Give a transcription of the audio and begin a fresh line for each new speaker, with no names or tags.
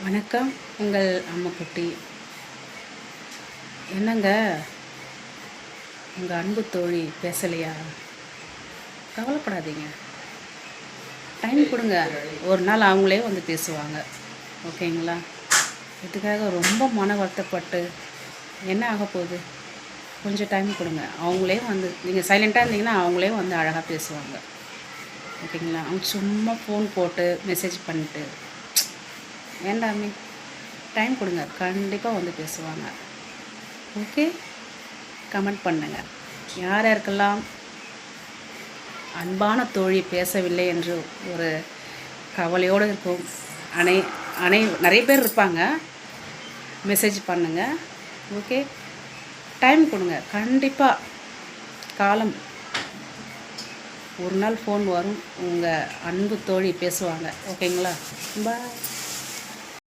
வணக்கம். உங்கள் அம்முக்குட்டி. என்னங்க, உங்கள் அன்பு தோழி பேசலையா? கவலைப்படாதீங்க, டைம் கொடுங்க. ஒரு நாள் அவங்களே வந்து பேசுவாங்க. ஓகேங்களா? இதுக்காக ரொம்ப மன வருத்தப்பட்டு என்ன ஆக போகுது? கொஞ்சம் டைம் கொடுங்க. அவங்களே வந்து, நீங்கள் சைலண்ட்டாக இருந்தீங்கன்னா அவங்களே வந்து அழகாக பேசுவாங்க. ஓகேங்களா? அவங்க சும்மா ஃபோன் போட்டு மெசேஜ் பண்ணிட்டு வேண்டாமே. டைம் கொடுங்க, கண்டிப்பாக வந்து பேசுவாங்க. ஓகே, கமெண்ட் பண்ணுங்கள். யார் யாருக்கெல்லாம் அன்பான தோழி பேசவில்லை என்று ஒரு கவலையோடு இருக்கும், நிறைய பேர் இருப்பாங்க. மெசேஜ் பண்ணுங்கள். ஓகே, டைம் கொடுங்க. கண்டிப்பாக காலம் ஒரு நாள் ஃபோன் வரும், உங்கள் அன்பு தோழி பேசுவாங்க. ஓகேங்களா? பாய்.